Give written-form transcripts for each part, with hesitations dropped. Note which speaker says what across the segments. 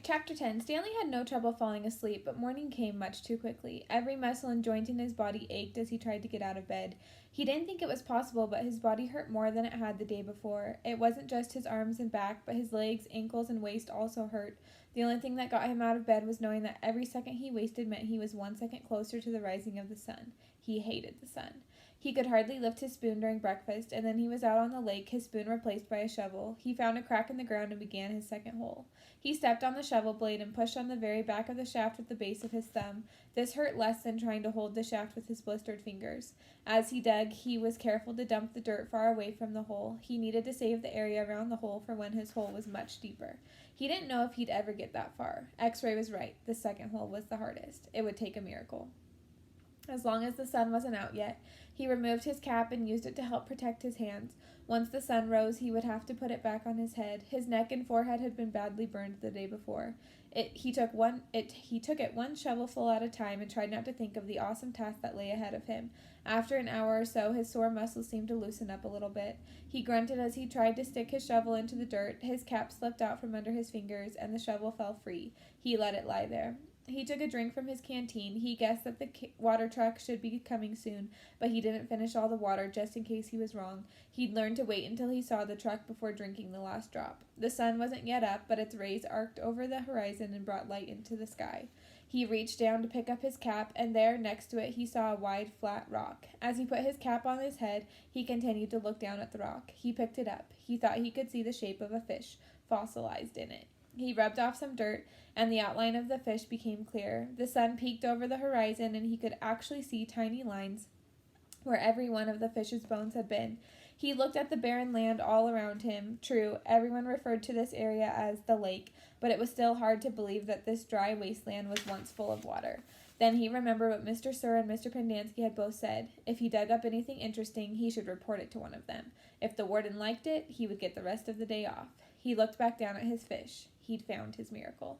Speaker 1: Chapter 10. Stanley had no trouble falling asleep, but morning came much too quickly. Every muscle and joint in his body ached as he tried to get out of bed. He didn't think it was possible, but his body hurt more than it had the day before. It wasn't just his arms and back, but his legs, ankles, and waist also hurt. The only thing that got him out of bed was knowing that every second he wasted meant he was 1 second closer to the rising of the sun. He hated the sun. He could hardly lift his spoon during breakfast, and then he was out on the lake, his spoon replaced by a shovel. He found a crack in the ground and began his second hole. He stepped on the shovel blade and pushed on the very back of the shaft with the base of his thumb. This hurt less than trying to hold the shaft with his blistered fingers. As he dug, he was careful to dump the dirt far away from the hole. He needed to save the area around the hole for when his hole was much deeper. He didn't know if he'd ever get that far. X-Ray was right. The second hole was the hardest. It would take a miracle. As long as the sun wasn't out yet, he removed his cap and used it to help protect his hands. Once the sun rose, he would have to put it back on his head. His neck and forehead had been badly burned the day before. He took it one shovelful at a time and tried not to think of the awesome task that lay ahead of him. After an hour or so, his sore muscles seemed to loosen up a little bit. He grunted as he tried to stick his shovel into the dirt. His cap slipped out from under his fingers, and the shovel fell free. He let it lie there. He took a drink from his canteen. He guessed that the water truck should be coming soon, but he didn't finish all the water just in case he was wrong. He'd learned to wait until he saw the truck before drinking the last drop. The sun wasn't yet up, but its rays arced over the horizon and brought light into the sky. He reached down to pick up his cap, and there, next to it, he saw a wide, flat rock. As he put his cap on his head, he continued to look down at the rock. He picked it up. He thought he could see the shape of a fish, fossilized in it. He rubbed off some dirt, and the outline of the fish became clear. The sun peeked over the horizon, and he could actually see tiny lines where every one of the fish's bones had been. He looked at the barren land all around him. True, everyone referred to this area as the lake, but it was still hard to believe that this dry wasteland was once full of water. Then he remembered what Mr. Sir and Mr. Pendanski had both said. If he dug up anything interesting, he should report it to one of them. If the warden liked it, he would get the rest of the day off. He looked back down at his fish. He'd found his miracle.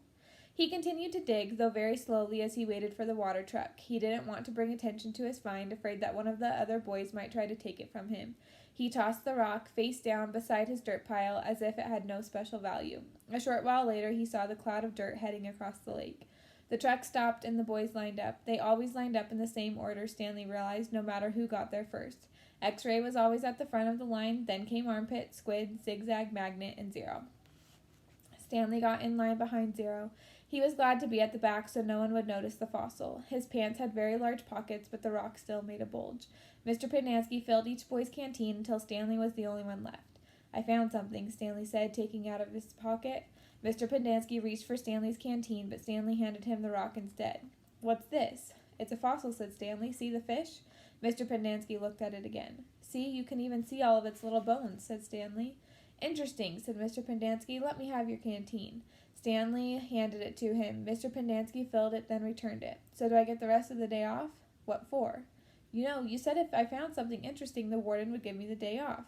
Speaker 1: He continued to dig, though very slowly as he waited for the water truck. He didn't want to bring attention to his find, afraid that one of the other boys might try to take it from him. He tossed the rock face down beside his dirt pile as if it had no special value. A short while later, he saw the cloud of dirt heading across the lake. The truck stopped and the boys lined up. They always lined up in the same order, Stanley realized, no matter who got there first. X-Ray was always at the front of the line, then came Armpit, Squid, Zigzag, Magnet, and Zero. Stanley got in line behind Zero. He was glad to be at the back so no one would notice the fossil. His pants had very large pockets, but the rock still made a bulge. Mr. Pendanski filled each boy's canteen until Stanley was the only one left. I found something, Stanley said, taking out of his pocket. Mr. Pendanski reached for Stanley's canteen, but Stanley handed him the rock instead. What's this? It's a fossil, said Stanley. See the fish? Mr. Pendanski looked at it again. See, you can even see all of its little bones, said Stanley. Interesting, said Mr. Pendanski. Let me have your canteen. Stanley handed it to him. Mr. Pendanski filled it, then returned it. So do I get the rest of the day off? What for? You said if I found something interesting, the warden would give me the day off.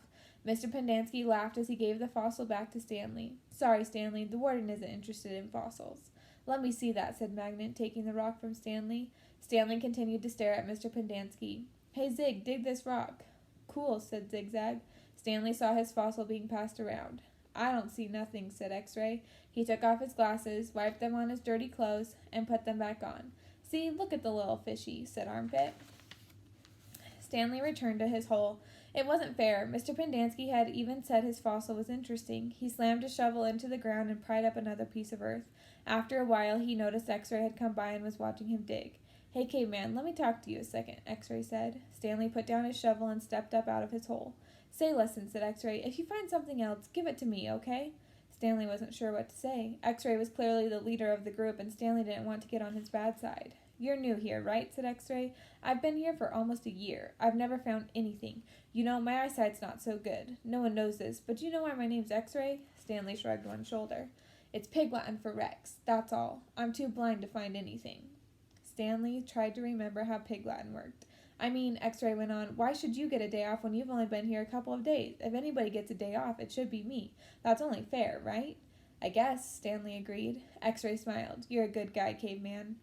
Speaker 1: Mr. Pendanski laughed as he gave the fossil back to Stanley. Sorry, Stanley, the warden isn't interested in fossils. Let me see that, said Magnet, taking the rock from Stanley. Stanley continued to stare at Mr. Pendanski. Hey, Zig, dig this rock. Cool, said Zigzag. Stanley saw his fossil being passed around. I don't see nothing, said X-Ray. He took off his glasses, wiped them on his dirty clothes, and put them back on. See, look at the little fishy, said Armpit. Stanley returned to his hole. It wasn't fair. Mr. Pendanski had even said his fossil was interesting. He slammed his shovel into the ground and pried up another piece of earth. After a while, he noticed X-Ray had come by and was watching him dig. Hey, caveman, let me talk to you a second, X-Ray said. Stanley put down his shovel and stepped up out of his hole. Say, listen, said X-Ray, if you find something else, give it to me, okay? Stanley wasn't sure what to say. X-Ray was clearly the leader of the group, and Stanley didn't want to get on his bad side. You're new here, right? Said X-Ray. I've been here for almost a year. I've never found anything. My eyesight's not so good. No one knows this, but do you know why my name's X-Ray? Stanley shrugged one shoulder. It's Pig Latin for Rex, that's all. I'm too blind to find anything. Stanley tried to remember how Pig Latin worked. X-Ray went on, why should you get a day off when you've only been here a couple of days? If anybody gets a day off, it should be me. That's only fair, right? I guess, Stanley agreed. X-Ray smiled. You're a good guy, caveman.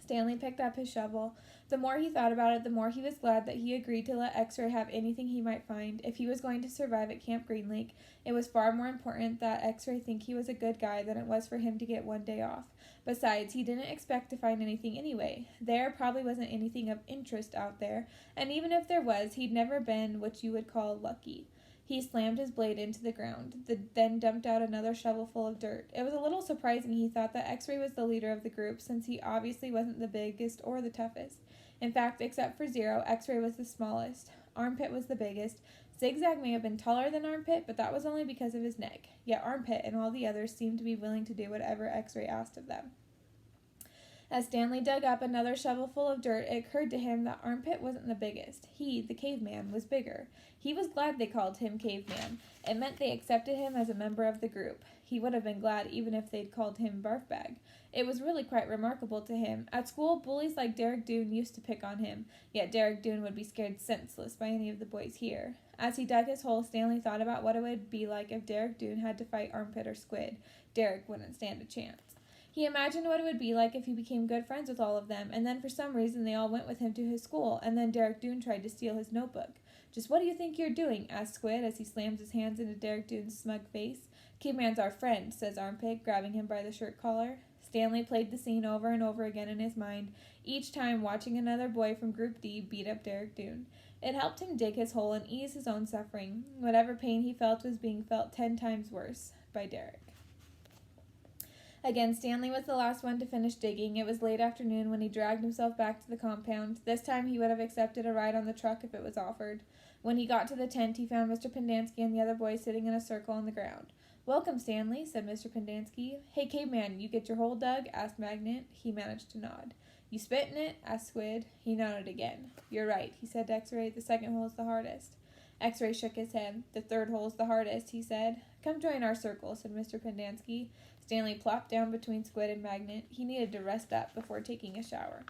Speaker 1: Stanley picked up his shovel. The more he thought about it, the more he was glad that he agreed to let X-Ray have anything he might find. If he was going to survive at Camp Green Lake, it was far more important that X-Ray think he was a good guy than it was for him to get one day off. Besides, he didn't expect to find anything anyway. There probably wasn't anything of interest out there, and even if there was, he'd never been what you would call lucky. He slammed his blade into the ground, then dumped out another shovelful of dirt. It was a little surprising, he thought, that X-Ray was the leader of the group, since he obviously wasn't the biggest or the toughest. In fact, except for Zero, X-Ray was the smallest. Armpit was the biggest. Zigzag may have been taller than Armpit, but that was only because of his neck. Yet Armpit and all the others seemed to be willing to do whatever X-Ray asked of them. As Stanley dug up another shovelful of dirt, it occurred to him that Armpit wasn't the biggest. He, the caveman, was bigger. He was glad they called him Caveman. It meant they accepted him as a member of the group. He would have been glad even if they'd called him Barfbag. It was really quite remarkable to him. At school, bullies like Derek Doone used to pick on him, yet Derek Doone would be scared senseless by any of the boys here. As he dug his hole, Stanley thought about what it would be like if Derek Doone had to fight Armpit or Squid. Derek wouldn't stand a chance. He imagined what it would be like if he became good friends with all of them, and then for some reason they all went with him to his school, and then Derek Doone tried to steal his notebook. "Just what do you think you're doing?" asked Squid as he slams his hands into Derek Doone's smug face. "Caveman's our friend," says Armpit, grabbing him by the shirt collar. Stanley played the scene over and over again in his mind, each time watching another boy from Group D beat up Derek Doone. It helped him dig his hole and ease his own suffering. Whatever pain he felt was being felt 10 times worse by Derek. Again, Stanley was the last one to finish digging. It was late afternoon when he dragged himself back to the compound. This time he would have accepted a ride on the truck if it was offered. When he got to the tent, he found Mr. Pendanski and the other boys sitting in a circle on the ground. "Welcome, Stanley," said Mr. Pendanski. "Hey, Caveman, you get your hole dug?" asked Magnet. He managed to nod. "You spit in it?" asked Squid. He nodded again. "You're right," he said to X-Ray. "The second hole is the hardest." X-Ray shook his head. "The third hole is the hardest," he said. "Come join our circle," said Mr. Pendanski. Stanley plopped down between Squid and Magnet. He needed to rest up before taking a shower.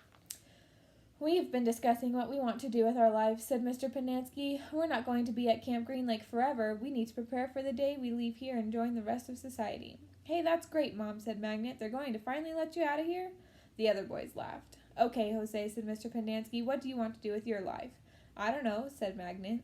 Speaker 1: "We've been discussing what we want to do with our lives," said Mr. Pendanski. "We're not going to be at Camp Green Lake forever. We need to prepare for the day we leave here and join the rest of society." "Hey, that's great, Mom," said Magnet. "They're going to finally let you out of here?" The other boys laughed. "Okay, Jose," said Mr. Pendanski. "What do you want to do with your life?" "I don't know," said Magnet.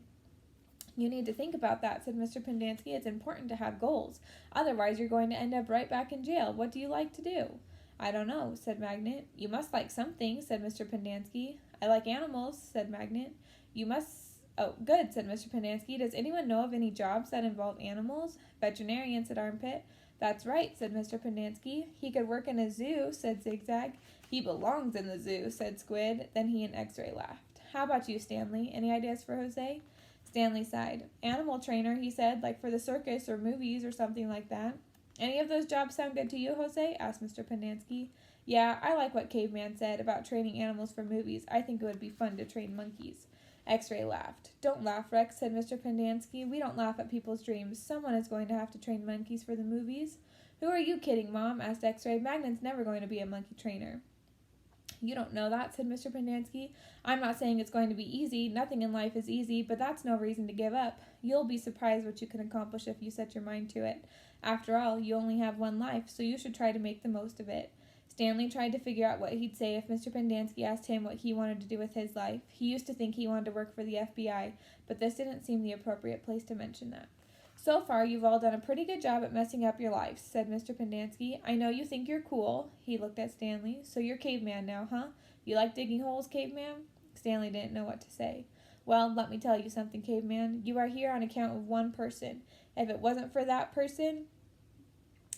Speaker 1: "You need to think about that," said Mr. Pendanski. "It's important to have goals. Otherwise, you're going to end up right back in jail. What do you like to do?" "I don't know," said Magnet. "You must like something," said Mr. Pendanski. "I like animals," said Magnet. "You must—" "Oh, good," said Mr. Pendanski. "Does anyone know of any jobs that involve animals?" "Veterinarian," said Armpit. "That's right," said Mr. Pendanski. "He could work in a zoo," said Zigzag. "He belongs in the zoo," said Squid. Then he and X-Ray laughed. "How about you, Stanley? Any ideas for Jose?" Stanley sighed. "Animal trainer," he said, "like for the circus or movies or something like that." "Any of those jobs sound good to you, Jose?" asked Mr. Pendanski. "Yeah, I like what Caveman said about training animals for movies. I think it would be fun to train monkeys." X-Ray laughed. "Don't laugh, Rex," said Mr. Pendanski. "We don't laugh at people's dreams. Someone is going to have to train monkeys for the movies." "Who are you kidding, Mom?" asked X-Ray. "Magnet's never going to be a monkey trainer." "You don't know that," said Mr. Pendanski. "I'm not saying it's going to be easy. Nothing in life is easy, but that's no reason to give up. You'll be surprised what you can accomplish if you set your mind to it. After all, you only have one life, so you should try to make the most of it." Stanley tried to figure out what he'd say if Mr. Pendanski asked him what he wanted to do with his life. He used to think he wanted to work for the FBI, but this didn't seem the appropriate place to mention that. "So far, you've all done a pretty good job at messing up your lives," said Mr. Pendanski. "I know you think you're cool." He looked at Stanley. "So you're Caveman now, huh? You like digging holes, Caveman?" Stanley didn't know what to say. "Well, let me tell you something, Caveman. You are here on account of one person. If it wasn't for that person,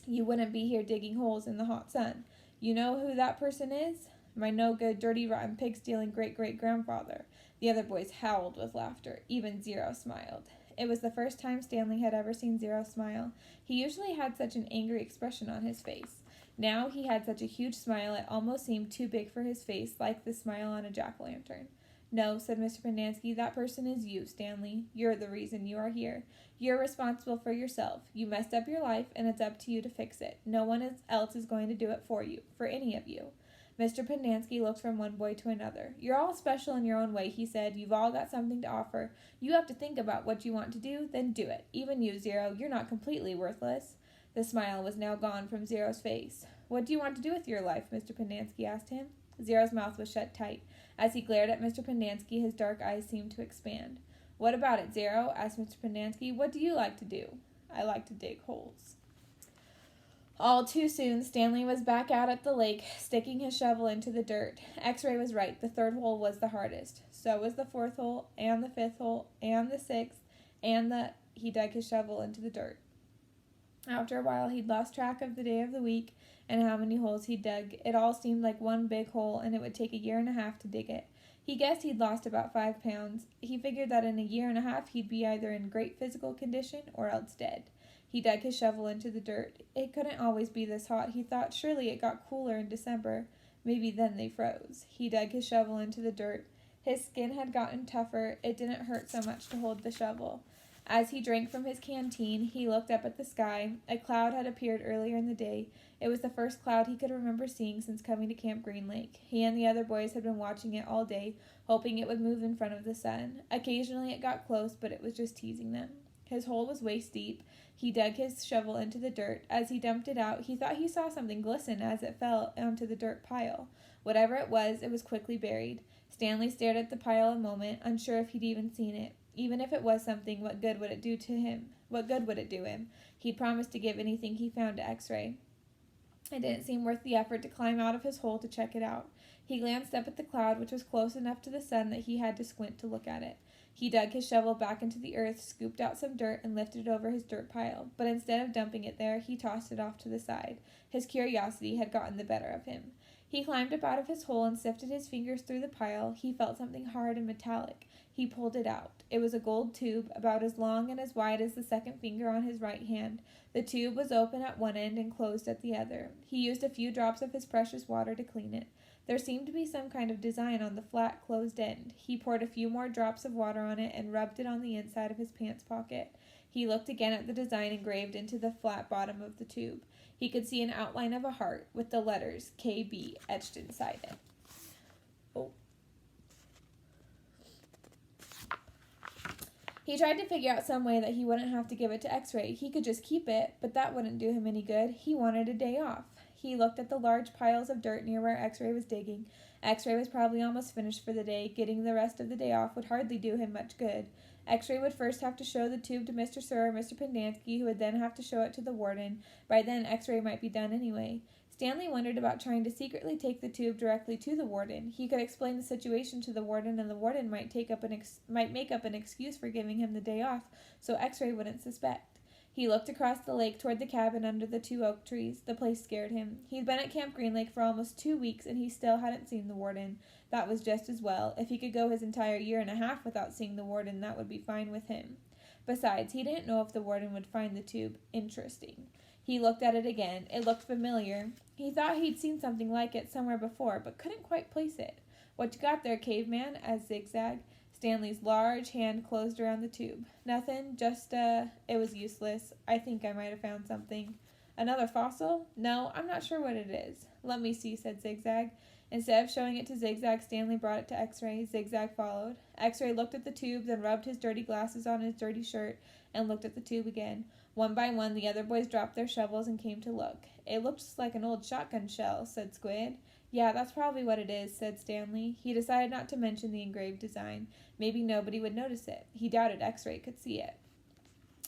Speaker 1: you wouldn't be here digging holes in the hot sun. You know who that person is? My no-good, dirty, rotten, pig-stealing great-great-grandfather." The other boys howled with laughter. Even Zero smiled. It was the first time Stanley had ever seen Zero smile. He usually had such an angry expression on his face. Now he had such a huge smile it almost seemed too big for his face, like the smile on a jack-o'-lantern. "No," said Mr. Pendanski, "that person is you, Stanley. You're the reason you are here. You're responsible for yourself. You messed up your life, and it's up to you to fix it. No one else is going to do it for you, for any of you." Mr. Pendanski looked from one boy to another. "You're all special in your own way," he said. "You've all got something to offer. You have to think about what you want to do, then do it. Even you, Zero, you're not completely worthless." The smile was now gone from Zero's face. "What do you want to do with your life?" Mr. Pendanski asked him. Zero's mouth was shut tight. As he glared at Mr. Pendanski, his dark eyes seemed to expand. "What about it, Zero?" asked Mr. Pendanski. "What do you like to do?" "I like to dig holes." All too soon, Stanley was back out at the lake, sticking his shovel into the dirt. X-Ray was right. The third hole was the hardest. So was the fourth hole, and the fifth hole, and the sixth, and He dug his shovel into the dirt. After a while, he'd lost track of the day of the week and how many holes he'd dug. It all seemed like one big hole, and it would take a year and a half to dig it. He guessed he'd lost about 5 pounds. He figured that in a year and a half, he'd be either in great physical condition or else dead. He dug his shovel into the dirt. It couldn't always be this hot, he thought. Surely it got cooler in December. Maybe then they froze. He dug his shovel into the dirt. His skin had gotten tougher. It didn't hurt so much to hold the shovel. As he drank from his canteen, he looked up at the sky. A cloud had appeared earlier in the day. It was the first cloud he could remember seeing since coming to Camp Green Lake. He and the other boys had been watching it all day, hoping it would move in front of the sun. Occasionally it got close, but it was just teasing them. His hole was waist deep. He dug his shovel into the dirt. As he dumped it out, he thought he saw something glisten as it fell onto the dirt pile. Whatever it was quickly buried. Stanley stared at the pile a moment, unsure if he'd even seen it. Even if it was something, what good would it do to him? What good would it do him? He'd promised to give anything he found to X-Ray. It didn't seem worth the effort to climb out of his hole to check it out. He glanced up at the cloud, which was close enough to the sun that he had to squint to look at it. He dug his shovel back into the earth, scooped out some dirt, and lifted it over his dirt pile. But instead of dumping it there, he tossed it off to the side. His curiosity had gotten the better of him. He climbed up out of his hole and sifted his fingers through the pile. He felt something hard and metallic. He pulled it out. It was a gold tube, about as long and as wide as the second finger on his right hand. The tube was open at one end and closed at the other. He used a few drops of his precious water to clean it. There seemed to be some kind of design on the flat, closed end. He poured a few more drops of water on it and rubbed it on the inside of his pants pocket. He looked again at the design engraved into the flat bottom of the tube. He could see an outline of a heart with the letters KB etched inside it. Oh. He tried to figure out some way that he wouldn't have to give it to X-Ray. He could just keep it, but that wouldn't do him any good. He wanted a day off. He looked at the large piles of dirt near where X-Ray was digging. X-Ray was probably almost finished for the day. Getting the rest of the day off would hardly do him much good. X-Ray would first have to show the tube to Mr. Sir or Mr. Pendanski, who would then have to show it to the warden. By then, X-Ray might be done anyway. Stanley wondered about trying to secretly take the tube directly to the warden. He could explain the situation to the warden, and the warden might make up an excuse for giving him the day off, so X-Ray wouldn't suspect. He looked across the lake toward the cabin under the 2 oak trees. The place scared him. He'd been at Camp Green Lake for almost 2 weeks, and he still hadn't seen the warden. That was just as well. If he could go his entire year and a half without seeing the warden, that would be fine with him. Besides, he didn't know if the warden would find the tube interesting. He looked at it again. It looked familiar. He thought he'd seen something like it somewhere before, but couldn't quite place it. "What you got there, caveman?" asked Zigzag. Stanley's large hand closed around the tube. "Nothing, just, it was useless. I think I might have found something." "Another fossil?" "No, I'm not sure what it is." "Let me see," said Zigzag. Instead of showing it to Zigzag, Stanley brought it to X-Ray. Zigzag followed. X-Ray looked at the tube, then rubbed his dirty glasses on his dirty shirt and looked at the tube again. One by one, the other boys dropped their shovels and came to look. "It looks like an old shotgun shell," said Squid. "Yeah, that's probably what it is," said Stanley. He decided not to mention the engraved design. Maybe nobody would notice it. He doubted X-Ray could see it.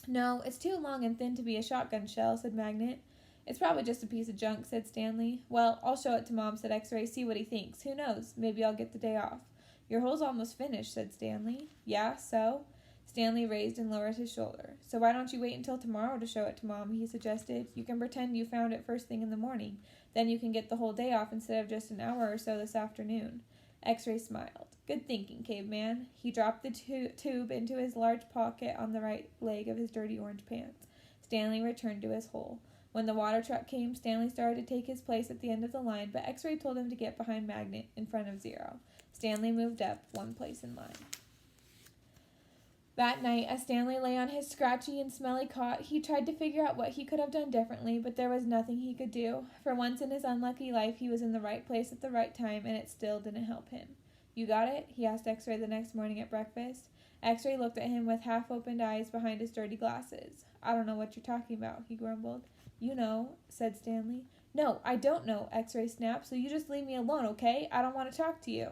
Speaker 1: "No, it's too long and thin to be a shotgun shell," said Magnet. "It's probably just a piece of junk," said Stanley. "Well, I'll show it to Mom," said X-Ray. "See what he thinks. Who knows? Maybe I'll get the day off." "Your hole's almost finished," said Stanley. "Yeah, so?" Stanley raised and lowered his shoulder. "So why don't you wait until tomorrow to show it to Mom?" he suggested. "You can pretend you found it first thing in the morning. Then you can get the whole day off instead of just an hour or so this afternoon." X-Ray smiled. "Good thinking, caveman." He dropped the tube into his large pocket on the right leg of his dirty orange pants. Stanley returned to his hole. When the water truck came, Stanley started to take his place at the end of the line, but X-Ray told him to get behind Magnet in front of Zero. Stanley moved up one place in line. That night, as Stanley lay on his scratchy and smelly cot, he tried to figure out what he could have done differently, but there was nothing he could do. For once in his unlucky life, he was in the right place at the right time, and it still didn't help him. "You got it?" he asked X-Ray the next morning at breakfast. X-Ray looked at him with half-opened eyes behind his dirty glasses. "I don't know what you're talking about," he grumbled. "You know," said Stanley. No, I don't know, X-Ray snapped, so you just leave me alone, okay? I don't want to talk to you.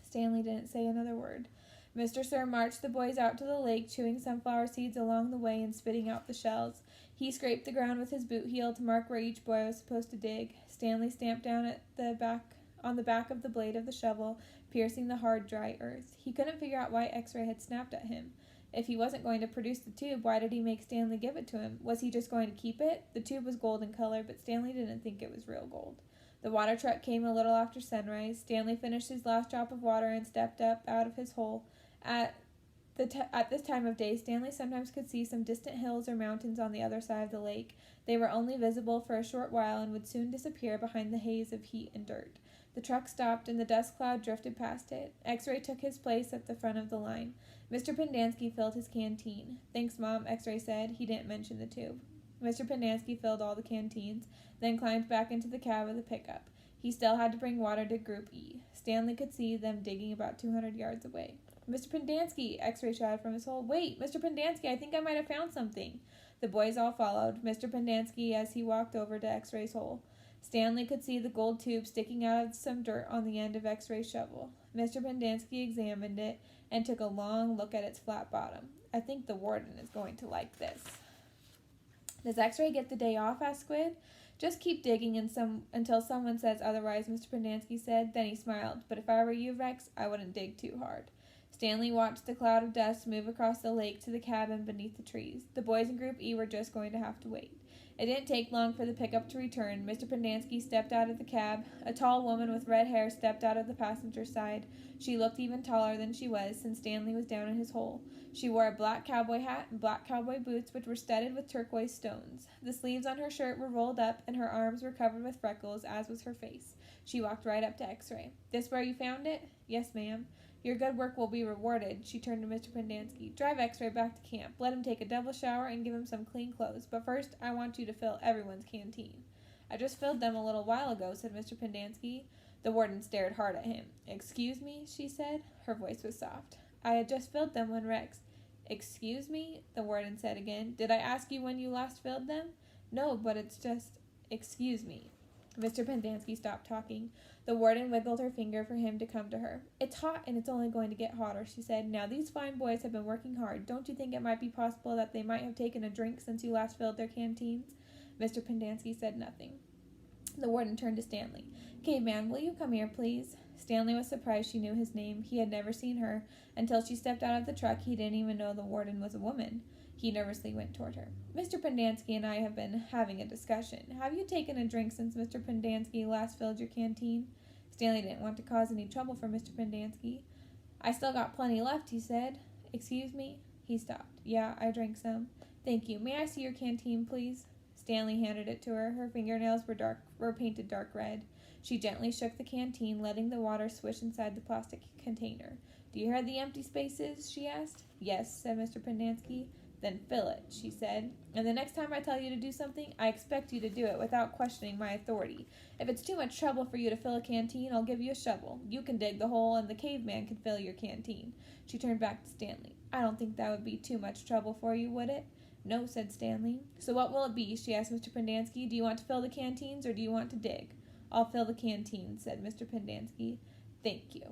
Speaker 1: Stanley didn't say another word. Mr. Sir marched the boys out to the lake, chewing sunflower seeds along the way and spitting out the shells. He scraped the ground with his boot heel to mark where each boy was supposed to dig. Stanley stamped down on the back of the blade of the shovel, piercing the hard, dry earth. He couldn't figure out why X-Ray had snapped at him. If he wasn't going to produce the tube, why did he make Stanley give it to him? Was he just going to keep it? The tube was gold in color, but Stanley didn't think it was real gold. The water truck came a little after sunrise. Stanley finished his last drop of water and stepped up out of his hole. At this time of day, Stanley sometimes could see some distant hills or mountains on the other side of the lake. They were only visible for a short while and would soon disappear behind the haze of heat and dirt. The truck stopped, and the dust cloud drifted past it. X-Ray took his place at the front of the line. Mr. Pendanski filled his canteen. Thanks, Mom, X-Ray said. He didn't mention the tube. Mr. Pendanski filled all the canteens, then climbed back into the cab of the pickup. He still had to bring water to Group E. Stanley could see them digging about 200 yards away. Mr. Pendanski, X-Ray shouted from his hole. Wait, Mr. Pendanski, I think I might have found something. The boys all followed Mr. Pendanski as he walked over to X-Ray's hole. Stanley could see the gold tube sticking out of some dirt on the end of X-Ray's shovel. Mr. Pendanski examined it and took a long look at its flat bottom. I think the warden is going to like this. Does X-Ray get the day off? Asked Squid. Just keep digging until someone says otherwise, Mr. Pendanski said. Then he smiled. But if I were you, Rex, I wouldn't dig too hard. Stanley watched the cloud of dust move across the lake to the cabin beneath the trees. The boys in Group E were just going to have to wait. It didn't take long for the pickup to return. Mr. Pendanski stepped out of the cab. A tall woman with red hair stepped out of the passenger side. She looked even taller than she was since Stanley was down in his hole. She wore a black cowboy hat and black cowboy boots, which were studded with turquoise stones. The sleeves on her shirt were rolled up, and her arms were covered with freckles, as was her face. She walked right up to X-Ray. This where you found it? Yes, ma'am. Your good work will be rewarded. She turned to Mr. Pendanski. Drive X-Ray back to camp. Let him take a double shower and give him some clean clothes. But first, I want you to fill everyone's canteen. I just filled them a little while ago, said Mr. Pendanski. The warden stared hard at him. Excuse me, she said. Her voice was soft. I had just filled them when Rex... Excuse me, the warden said again. Did I ask you when you last filled them? No, but it's just... Excuse me. Mr. Pendanski stopped talking. The warden wiggled her finger for him to come to her. It's hot, and it's only going to get hotter, she said. Now, these fine boys have been working hard. Don't you think it might be possible that they might have taken a drink since you last filled their canteens? Mr. Pendanski said nothing. The warden turned to Stanley. Caveman, will you come here, please? Stanley was surprised she knew his name. He had never seen her. Until she stepped out of the truck, he didn't even know the warden was a woman. He nervously went toward her. Mr. Pendanski and I have been having a discussion. Have you taken a drink since Mr. Pendanski last filled your canteen? Stanley didn't want to cause any trouble for Mr. Pendanski. I still got plenty left, he said. Excuse me? He stopped. Yeah, I drank some. Thank you. May I see your canteen, please? Stanley handed it to her. Her fingernails were painted dark red. She gently shook the canteen, letting the water swish inside the plastic container. Do you hear the empty spaces? She asked. Yes, said Mr. Pendanski. Then fill it, she said. And the next time I tell you to do something, I expect you to do it without questioning my authority. If it's too much trouble for you to fill a canteen, I'll give you a shovel. You can dig the hole, and the caveman can fill your canteen. She turned back to Stanley. I don't think that would be too much trouble for you, would it? No, said Stanley. So what will it be? She asked Mr. Pendanski. Do you want to fill the canteens, or do you want to dig? I'll fill the canteens, said Mr. Pendanski. Thank you.